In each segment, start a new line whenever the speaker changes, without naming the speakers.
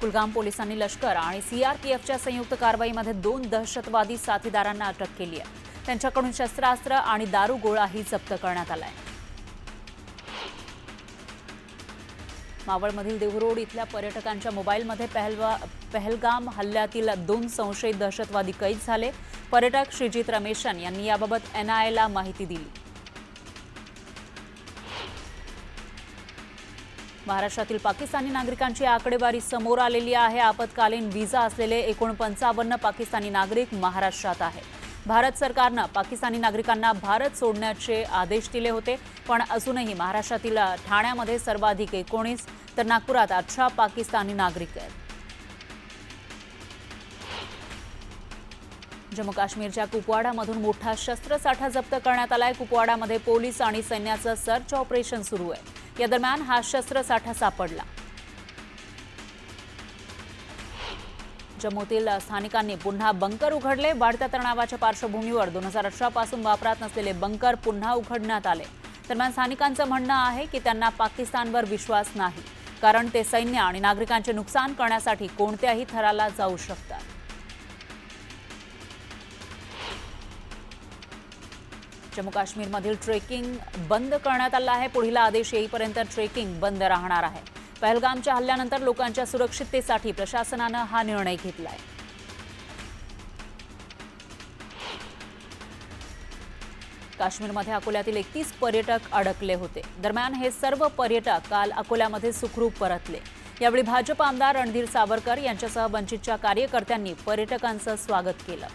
कुलगाम पोलिसांनी लष्कर आणि सीआरपीएफच्या संयुक्त कारवाईमध्ये 2 दहशतवादी साथीदारांना अटक केली आहे. त्यांच्याकडून शस्त्रास्त्र आणि दारूगोळाही जप्त करण्यात आलाय. मावळमधील देहरोड इथल्या पर्यटकांच्या मोबाईलमध्ये पहलगाम हल्ल्यातील 2 संशयित दहशतवादी कैद झाले. पर्यटक श्रीजित रमेशन यांनी याबाबत एनआयएला माहिती दिली. महाराष्ट्रातील पाकिस्तानी नागरिकांची आकडेवारी समोर आलेली आहे. आपत्कालीन व्हिसा असलेले एकूण 55 पाकिस्तानी नागरिक महाराष्ट्रात आहेत. भारत सरकारनं पाकिस्तानी नागरिकांना भारत सोडण्याचे आदेश दिले होते, पण अजूनही महाराष्ट्रातील ठाण्यामध्ये सर्वाधिक 19 तर नागपुरात 18 पाकिस्तानी नागरिक आहेत. जम्मू काश्मीरच्या कुपवाडामधून मोठा शस्त्रसाठा जप्त करण्यात आलाय. कुपवाडामध्ये पोलीस आणि सैन्याचं सर्च ऑपरेशन सुरू आहे. या दरम्यान हा शस्त्रसाठा सापडला. जम्मूतील स्थानिकांनी पुन्हा बंकर उघडले. वाढत्या तणावाच्या पार्श्वभूमीवर 2018 पासून वापरात नसलेले बंकर पुन्हा उघडण्यात आले. दरम्यान स्थानिकांचं म्हणणं आहे की त्यांना पाकिस्तानवर विश्वास नाही, कारण ते सैन्य आणि नागरिकांचे नुकसान करण्यासाठी कोणत्याही थराला जाऊ शकतात. जम्मू काश्मीरमधील ट्रेकिंग बंद करण्यात आलं आहे. पुढील आदेश येईपर्यंत ट्रेकिंग बंद राहणार आहे. पहलगामच्या हल्ल्यानंतर लोकांच्या सुरक्षिततेसाठी प्रशासनानं हा निर्णय घेतलाय. काश्मीरमध्ये अकोल्यातील 31 पर्यटक अडकले होते. दरम्यान हे सर्व पर्यटक काल अकोल्यामध्ये सुखरूप परतले. यावेळी भाजप आमदार रणधीर सावरकर यांच्यासह वंचितच्या कार्यकर्त्यांनी पर्यटकांचं स्वागत केलं.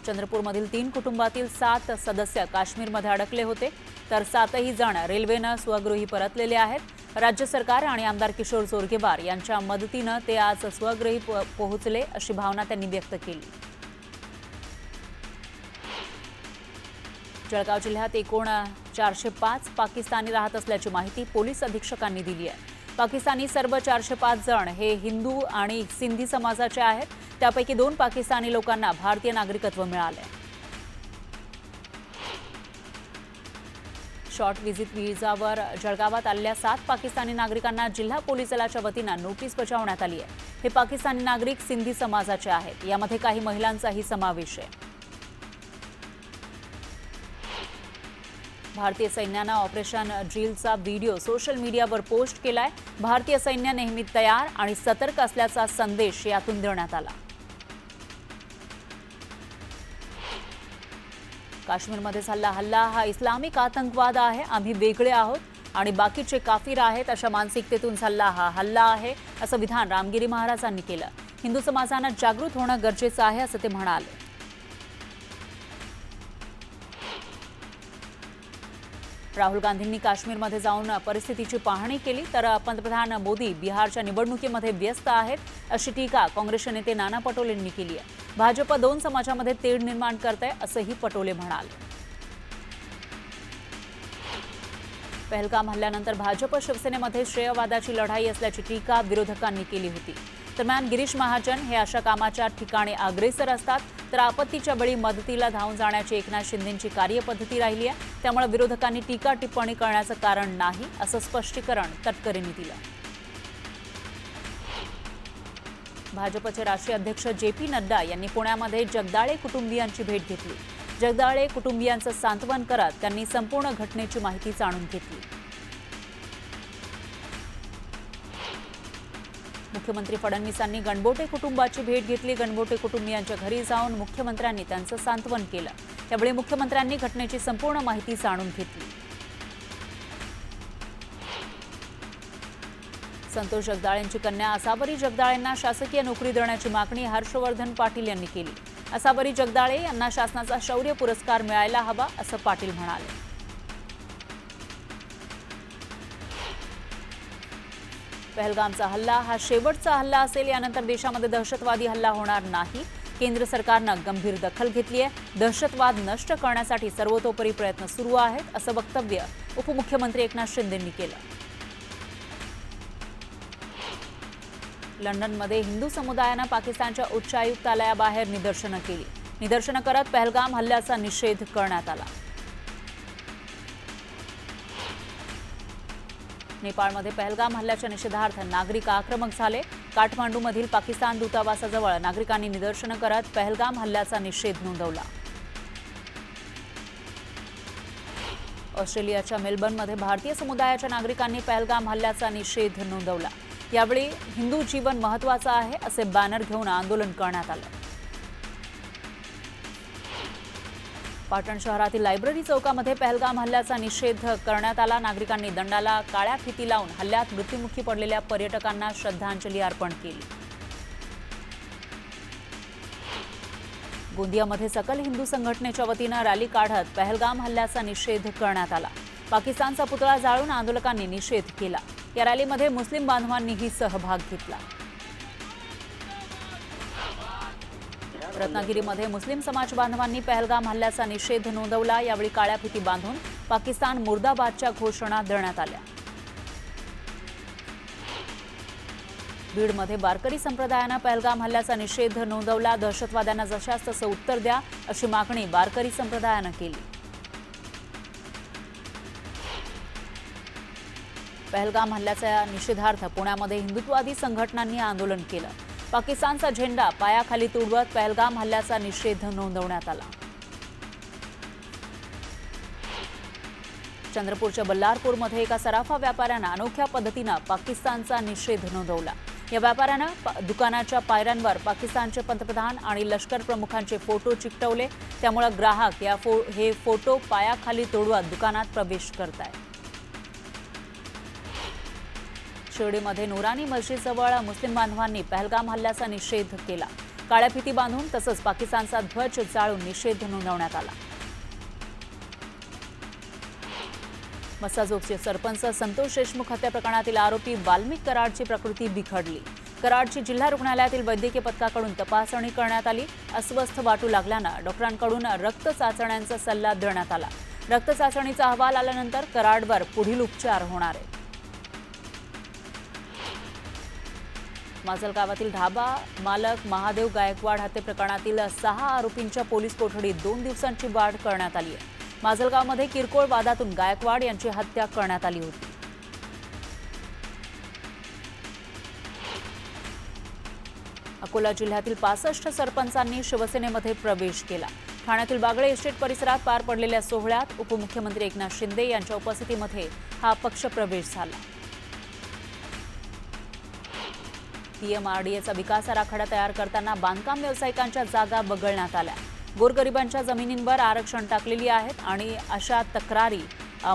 चंद्रपूरमधील 3 कुटुंबातील 7 सदस्य काश्मीरमध्ये अडकले होते, तर 7ही जण रेल्वेनं स्वगृही परतलेले आहेत. राज्य सरकार आणि आमदार किशोर जोरगेवार यांच्या मदतीनं ते आज स्वगृही पोहोचले, अशी भावना त्यांनी व्यक्त केली. जळगाव जिल्ह्यात एकूण 405 पाकिस्तानी राहत असल्याची माहिती पोलीस अधीक्षकांनी दिली आहे. पाकिस्तानी सर्व 405 जण हे हिंदू आणि सिंधी समाजाचे आहेत. त्यापैकी 2 पाकिस्तानी लोकांना भारतीय नागरिकत्व मिळाले. शॉर्ट व्हिजिट व्हिसावर जळगावात आलेल्या 7 पाकिस्तानी नागरिकांना जिल्हा पोलीस दलाच्या वतीनं नोटीस बजावण्यात आली आहे. हे पाकिस्तानी नागरिक सिंधी समाजाचे आहेत. यामध्ये काही महिलांचाही समावेश आहे. भारतीय सैन्यानं ऑपरेशन ड्रिलचा व्हिडिओ सोशल मीडियावर पोस्ट केलाय. भारतीय सैन्य नेहमी तयार आणि सतर्क असल्याचा संदेश यातून देण्यात आला. काश्मीरमध्ये झालेला हल्ला हा इस्लामिक आतंकवाद आहे. आम्ही वेगळे आहोत आणि बाकीचे काफिर आहेत अशा मानसिकतेतून झालेला हा हल्ला आहे, असं विधान रामगिरी महाराजांनी केलं. हिंदू समाजानं जागृत होणं गरजेचं आहे, असं ते म्हणाले. राहुल गांधींनी काश्मीरमध्ये जाऊन परिस्थितीची पाहणी केली, तर पंतप्रधान मोदी बिहारच्या निवडणुकीमध्ये व्यस्त आहेत, अशी टीका काँग्रेसचे नेते नाना पटोलेंनी केली आहे. भाजप 2 समाजामध्ये तेढ निर्माण करते, असंही पटोले म्हणाले. पहलगाम हल्ल्यानंतर भाजप शिवसेनेमध्ये श्रेयवादाची लढाई असल्याची टीका विरोधकांनी केली होती. दरम्यान गिरीश महाजन हे अशा कामाच्या ठिकाणी अग्रेसर असतात, तर आपत्तीच्या वेळी मदतीला धावून जाण्याची एकनाथ शिंदेंची कार्यपद्धती राहिली आहे. त्यामुळे विरोधकांनी टीका टिप्पणी करण्याचं कारण नाही, असं स्पष्टीकरण तटकरेंनी दिलं. भाजपचे राष्ट्रीय अध्यक्ष JP नड्डा यांनी पुण्यामध्ये जगदाळे कुटुंबियांची भेट घेतली. जगदाळे कुटुंबियांचं सांत्वन करत त्यांनी संपूर्ण घटनेची माहिती जाणून घेतली. मुख्यमंत्री फडणवीसांनी गणबोटे कुटुंबाची भेट घेतली. गणबोटे कुटुंबियांच्या घरी जाऊन मुख्यमंत्र्यांनी त्यांचं सांत्वन केलं. त्यावेळी मुख्यमंत्र्यांनी घटनेची संपूर्ण माहिती जाणून घेतली. संतोष जगदाळेंची कन्या असाबरी जगदाळेंना शासकीय नोकरी देण्याची मागणी हर्षवर्धन पाटील यांनी केली. असाबरी जगदाळे यांना शासनाचा शौर्य पुरस्कार मिळायला हवा, असं पाटील म्हणाले. पहलगामचा हल्ला हा शेवटचा हल्ला असेल. यानंतर देशामध्ये दहशतवादी हल्ला होणार नाही. केंद्र सरकारनं गंभीर दखल घेतली आहे. दहशतवाद नष्ट करण्यासाठी सर्वतोपरी प्रयत्न सुरू आहेत, असं वक्तव्य उपमुख्यमंत्री एकनाथ शिंदेंनी केलं. लंडनमध्ये हिंदू समुदायानं पाकिस्तानच्या उच्चायुक्तालयाबाहेर निदर्शनं केली. निदर्शनं करत पहलगाम हल्ल्याचा निषेध करण्यात आला. नेपाळमध्ये पहलगाम हल्ल्याच्या निषेधार्थ नागरिक आक्रमक झाले. काठमांडूमधील पाकिस्तान दूतावासाजवळ नागरिकांनी निदर्शनं करत पहलगाम हल्ल्याचा निषेध नोंदवला. ऑस्ट्रेलियाच्या मेलबर्नमध्ये भारतीय समुदायाच्या नागरिकांनी पहलगाम हल्ल्याचा निषेध नोंदवला. यावेळी हिंदू जीवन महत्त्वाचं आहे असे बॅनर घेऊन आंदोलन करण्यात आलं. पाटण शहरातील लायब्ररी चौकामध्ये पहलगाम हल्ल्याचा निषेध करण्यात आला. नागरिकांनी दंडाला काळ्या फिती लावून हल्ल्यात मृत्युमुखी पडलेल्या पर्यटकांना श्रद्धांजली अर्पण केली. गोंदियामध्ये सकल हिंदू संघटनेच्या वतीनं रॅली काढत पहलगाम हल्ल्याचा निषेध करण्यात आला. पाकिस्तानचा पुतळा जाळून आंदोलकांनी निषेध केला. या रॅलीमध्ये मुस्लिम बांधवांनीही सहभाग घेतला. रत्नागिरीमध्ये मुस्लिम समाज बांधवांनी पहलगाम हल्ल्याचा निषेध नोंदवला. यावेळी काळ्या फिती बांधून पाकिस्तान मुर्दाबादच्या घोषणा देण्यात आल्या. बीडमध्ये वारकरी संप्रदायानं पहलगाम हल्ल्याचा निषेध नोंदवला. दहशतवाद्यांना जशास तसं उत्तर द्या अशी मागणी वारकरी संप्रदायानं केली. पहलगाम हल्ल्याच्या निषेधार्थ पुण्यामध्ये हिंदुत्ववादी संघटनांनी आंदोलन केलं. पाकिस्तानचा झेंडा पायाखाली तुडवत पहलगाम हल्ल्याचा निषेध नोंदवण्यात आला. चंद्रपूरच्या बल्लारपूरमध्ये एका सराफा व्यापाऱ्यानं अनोख्या पद्धतीनं पाकिस्तानचा निषेध नोंदवला. या व्यापाऱ्यानं दुकानाच्या पायऱ्यांवर पाकिस्तानचे पंतप्रधान आणि लष्कर प्रमुखांचे फोटो चिकटवले. त्यामुळे ग्राहक हे फोटो पायाखाली तोडवत दुकानात प्रवेश करतायत. शिर्डीमध्ये नुरानी मस्जिदजवळ मुस्लिम बांधवांनी पहलगाम हल्ल्याचा निषेध केला. काळ्या फिती बांधून तसंच पाकिस्तानचा ध्वज जाळून निषेध नोंदवण्यात आला. मस्साजोगचे सरपंच संतोष देशमुख हत्या प्रकरणातील आरोपी वाल्मिक कराडची प्रकृती बिघडली. कराडची जिल्हा रुग्णालयातील वैद्यकीय पथकाकडून तपासणी करण्यात आली. अस्वस्थ वाटू लागल्यानं डॉक्टरांकडून रक्त चाचण्यांचा सल्ला देण्यात आला. रक्त चाचणीचा अहवाल आल्यानंतर कराडवर पुढील उपचार होणार आहेत. माजलगावातील ढाबा मालक महादेव गायकवाड हत्ये प्रकरणातील 6 आरोपींच्या पोलीस कोठडीत 2 दिवसांची वाढ करण्यात आली आहे. माजलगावमध्ये किरकोळ वादातून गायकवाड यांची हत्या करण्यात आली होती. अकोला जिल्ह्यातील 65 सरपंचांनी शिवसेनेमध्ये प्रवेश केला. ठाण्यातील बागळे इस्टेट परिसरात पार पडलेल्या सोहळ्यात उपमुख्यमंत्री एकनाथ शिंदे यांच्या उपस्थितीमध्ये हा पक्षप्रवेश झाला. पीएमआरडीएचा विकास आराखडा तयार करताना बांधकाम व्यावसायिकांच्या जागा वगळण्यात आल्या. गोरगरिबांच्या जमिनींवर आरक्षण टाकलेली आहेत आणि अशा तक्रारी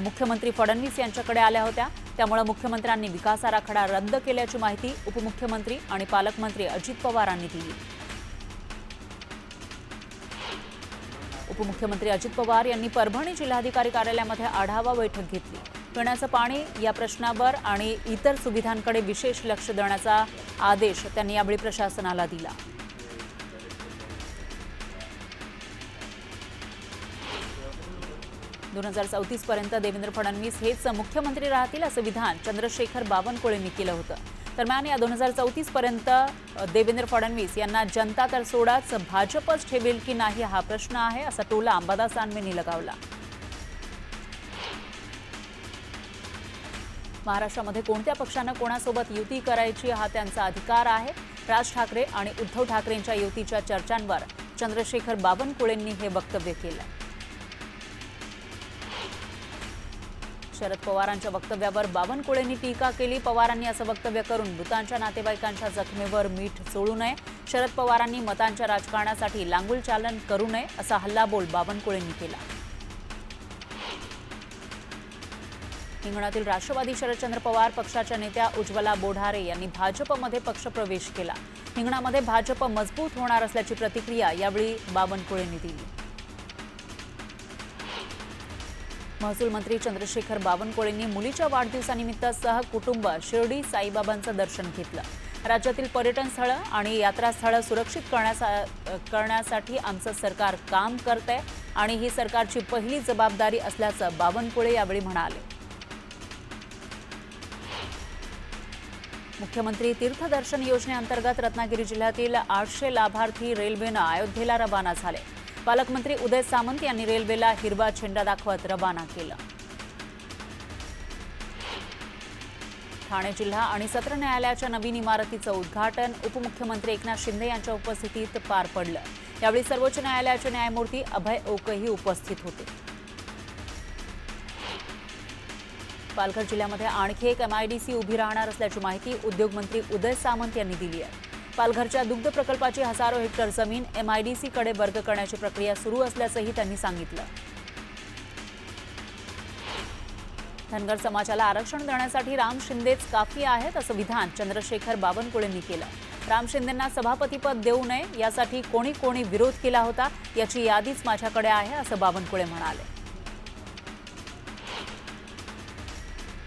मुख्यमंत्री फडणवीस यांच्याकडे आल्या होत्या. त्यामुळे मुख्यमंत्र्यांनी विकास आराखडा रद्द केल्याची माहिती उपमुख्यमंत्री आणि पालकमंत्री अजित पवारांनी दिली. उपमुख्यमंत्री अजित पवार यांनी परभणी जिल्हाधिकारी कार्यालयामध्ये आढावा बैठक घेतली. पिण्याचं पाणी या प्रश्नावर आणि इतर सुविधांकडे विशेष लक्ष देण्याचा आदेश त्यांनी यावेळी प्रशासनाला दिला. दोन 2034 पर्यंत देवेंद्र फडणवीस हेच मुख्यमंत्री राहतील असं विधान चंद्रशेखर बावनकुळेंनी केलं होतं. दरम्यान या 2034 पर्यंत देवेंद्र फडणवीस यांना जनता तर सोडाच भाजपच ठेवेल की नाही हा प्रश्न आहे असा टोला अंबादास दानवेंनी लगावला. महाराष्ट्रामध्ये कोणत्या पक्षानं कोणासोबत युती करायची हा त्यांचा अधिकार आहे. राज ठाकरे आणि उद्धव ठाकरेंच्या युतीच्या चर्चांवर चंद्रशेखर बावनकुळेंनी हे वक्तव्य केलं. शरद पवारांच्या वक्तव्यावर बावनकुळेंनी टीका केली. पवारांनी असं वक्तव्य करून मृतांच्या नातेवाईकांच्या जखमेवर मीठ चोळू नये. शरद पवारांनी मतांच्या राजकारणासाठी लांगुल चालन करू नये असा हल्लाबोल बावनकुळेंनी केला. हिंगणातील राष्ट्रवादी शरदचंद्र पवार पक्षाच्या नेत्या उज्ज्वला बोढारे यांनी भाजपमध्ये पक्षप्रवेश केला. हिंगणामध्ये भाजप मजबूत होणार असल्याची प्रतिक्रिया यावेळी बावनकुळेंनी दिली. महसूल मंत्री चंद्रशेखर बावनकुळेंनी मुलीच्या वाढदिवसानिमित्त सहकुटुंब शिर्डी साईबाबांचं दर्शन घेतलं. राज्यातील पर्यटन स्थळं आणि यात्रास्थळं सुरक्षित करण्यासाठी आमचं सरकार काम करतंय आणि ही सरकारची पहिली जबाबदारी असल्याचं बावनकुळे यावेळी म्हणाले. मुख्यमंत्री तीर्थदर्शन योजनेअंतर्गत रत्नागिरी जिल्ह्यातील 800 लाभार्थी रेल्वेनं अयोध्येला रवाना झाले. पालकमंत्री उदय सामंत यांनी रेल्वेला हिरवा झेंडा दाखवत रवाना केलं. ठाणे जिल्हा आणि सत्र न्यायालयाच्या नवीन इमारतीचं उद्घाटन उपमुख्यमंत्री एकनाथ शिंदे यांच्या उपस्थितीत पार पडलं। यावेळी सर्वोच्च न्यायालयाचे न्यायमूर्ती अभय ओकही उपस्थित होते। पालघर जिल्ह्यामध्ये आणखी एक MIDC उभी राहणार असल्याची माहिती उद्योगमंत्री उदय सामंत यांनी दिली आहे। पालघरच्या दुग्ध प्रकल्पाची हजारो हेक्टर जमीन MIDC कडे वर्ग करण्याची प्रक्रिया सुरू असल्याचंही त्यांनी सांगितलं। धनगर समाजाला आरक्षण देण्यासाठी राम शिंदेच काफी आहेत असं विधान चंद्रशेखर बावनकुळेंनी केलं। राम शिंदेंना सभापतीपद देऊ नये यासाठी कोणी कोणी विरोध केला होता याची यादीच माझ्याकडे आहे असं बावनकुळे म्हणाले।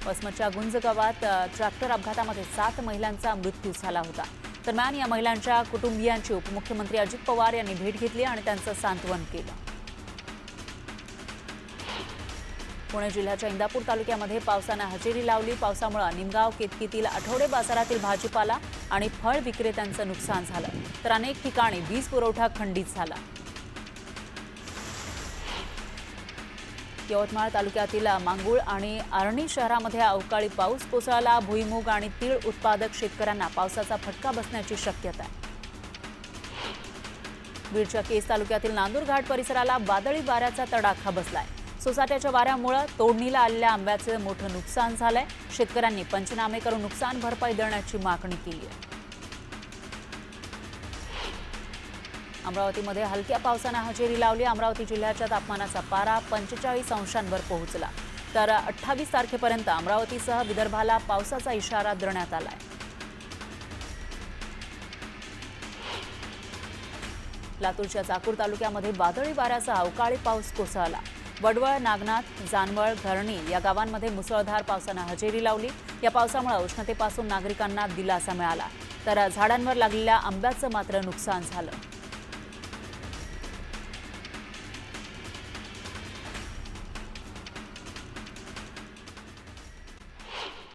वसमतच्या गुंज गावात ट्रॅक्टर अपघातामध्ये 7 महिलांचा मृत्यू झाला होता। दरम्यान या महिलांच्या कुटुंबियांची उपमुख्यमंत्री अजित पवार यांनी भेट घेतली आणि त्यांचं सांत्वन केलं। पुणे जिल्ह्याच्या इंदापूर तालुक्यामध्ये पावसानं हजेरी लावली। पावसामुळे निमगाव केतकीतील आठवडे बाजारातील भाजीपाला आणि फळ विक्रेत्यांचं नुकसान झालं, तर अनेक ठिकाणी वीज पुरवठा खंडित झाला। यवतमाळ तालुक्यातील मांगूळ आणि आर्णी शहरामध्ये अवकाळी पाऊस कोसळला। भुईमूग आणि तीळ उत्पादक शेतकऱ्यांना पावसाचा फटका बसण्याची शक्यता आहे। बीडच्या केज तालुक्यातील नांदूर घाट परिसराला वादळी वाऱ्याचा तडाखा बसलाय। सोसाट्याच्या वाऱ्यामुळे तोडणीला आलेल्या आंब्याचं मोठं नुकसान झालंय। शेतकऱ्यांनी पंचनामे करून नुकसान भरपाई देण्याची मागणी केली आहे। अमरावतीमध्ये हलक्या पावसानं हजेरी लावली। अमरावती जिल्ह्याच्या तापमानाचा पारा 45 अंशांवर पोहोचला, तर 28 तारखेपर्यंत अमरावतीसह विदर्भाला पावसाचा इशारा देण्यात आलाय। लातूरच्या चाकूर तालुक्यामध्ये वादळी वाऱ्यासह अवकाळी पाऊस कोसळला। वडवळ, नागनाथ, जानवळ, घरणी या गावांमध्ये मुसळधार पावसानं हजेरी लावली। या पावसामुळे उष्णतेपासून नागरिकांना दिलासा मिळाला, तर झाडांवर लागलेल्या आंब्याचं मात्र नुकसान झालं।